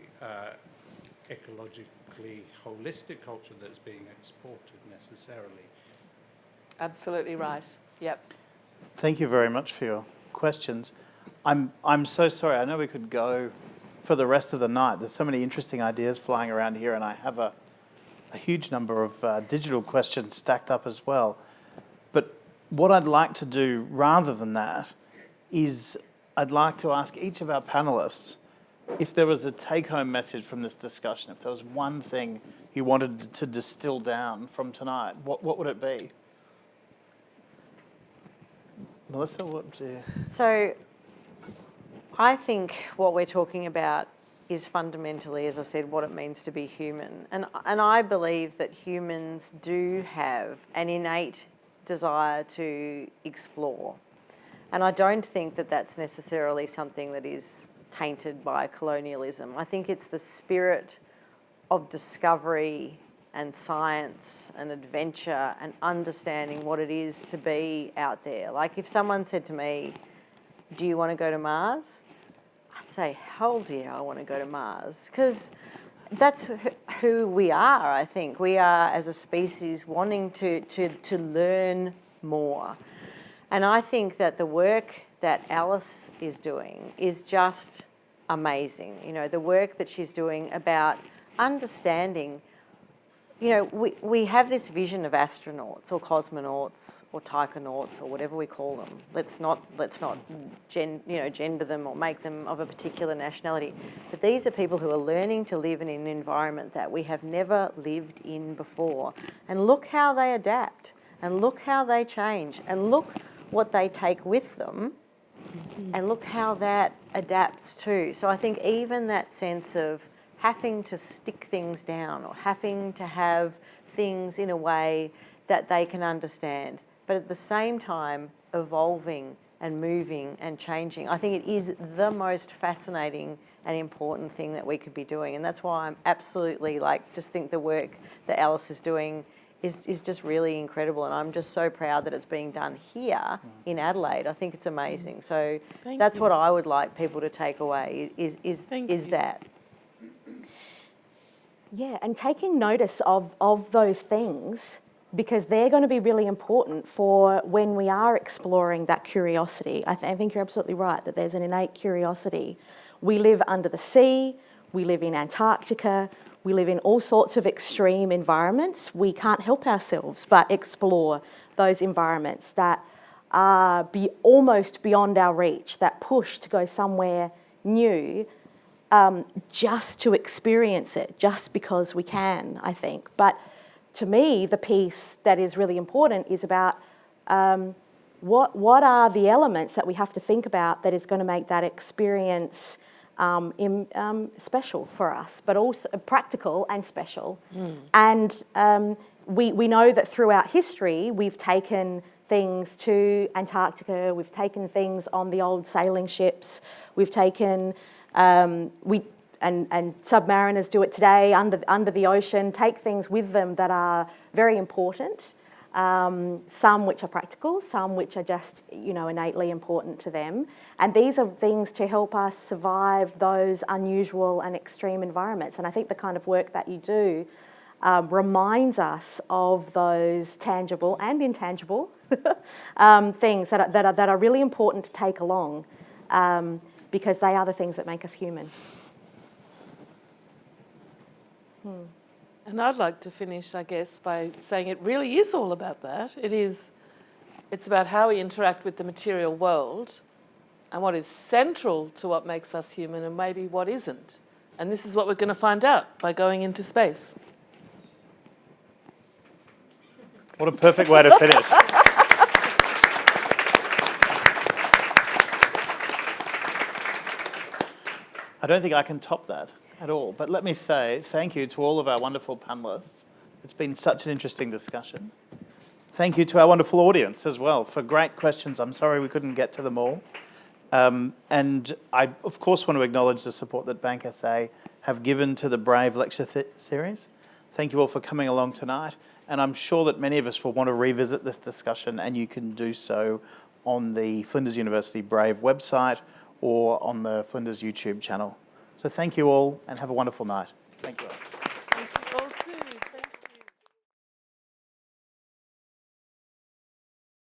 ecologically holistic culture that's being exported necessarily. Absolutely right. Yep. Thank you very much for your questions. I'm so sorry. I know we could go for the rest of the night. There's so many interesting ideas flying around here, and I have a huge number of digital questions stacked up as well. But what I'd like to do rather than that is I'd like to ask each of our panelists if there was a take-home message from this discussion, if there was one thing you wanted to distill down from tonight, what would it be? Melissa, what do you... So I think what we're talking about is fundamentally, as I said, what it means to be human. And I believe that humans do have an innate desire to explore. And I don't think that that's necessarily something that is tainted by colonialism. I think it's the spirit of discovery and science and adventure and understanding what it is to be out there. Like if someone said to me, do you want to go to Mars? I'd say, hell's yeah, I want to go to Mars. Because that's who we are, I think. We are, as a species, wanting to learn more. And I think that the work that Alice is doing is just amazing. The work that she's doing about understanding. We have this vision of astronauts or cosmonauts or taikonauts or whatever we call them. Let's not gender them or make them of a particular nationality. But these are people who are learning to live in an environment that we have never lived in before. And look how they adapt, and look how they change, and look what they take with them, and look how that adapts too. So I think even that sense of having to stick things down or having to have things in a way that they can understand, but at the same time evolving and moving and changing. I think it is the most fascinating and important thing that we could be doing. And that's why I'm absolutely just think the work that Alice is doing is just really incredible. And I'm just so proud that it's being done here in Adelaide. I think it's amazing. So that's what I would like people to take away is that. Yeah, and taking notice of those things, because they're going to be really important for when we are exploring that curiosity. I think you're absolutely right that there's an innate curiosity. We live under the sea, we live in Antarctica, we live in all sorts of extreme environments. We can't help ourselves but explore those environments that are almost beyond our reach, that push to go somewhere new, just to experience it, just because we can, I think. But to me, the piece that is really important is about what are the elements that we have to think about that is going to make that experience special for us, but also practical and special. And we know that throughout history, we've taken things to Antarctica, we've taken things on the old sailing ships, we've taken... And submariners do it today under the ocean, take things with them that are very important, some which are practical, some which are just, innately important to them. And these are things to help us survive those unusual and extreme environments. And I think the kind of work that you do reminds us of those tangible and intangible things that are really important to take along. Because they are the things that make us human. And I'd like to finish, I guess, by saying it really is all about that. It's about how we interact with the material world and what is central to what makes us human and maybe what isn't. And this is what we're going to find out by going into space. What a perfect way to finish. I don't think I can top that at all. But let me say thank you to all of our wonderful panelists. It's been such an interesting discussion. Thank you to our wonderful audience as well for great questions. I'm sorry we couldn't get to them all. And I, of course, want to acknowledge the support that Bank SA have given to the Brave lecture series. Thank you all for coming along tonight, and I'm sure that many of us will want to revisit this discussion, and you can do so on the Flinders University Brave website or on the Flinders YouTube channel. So thank you all, and have a wonderful night. Thank you all.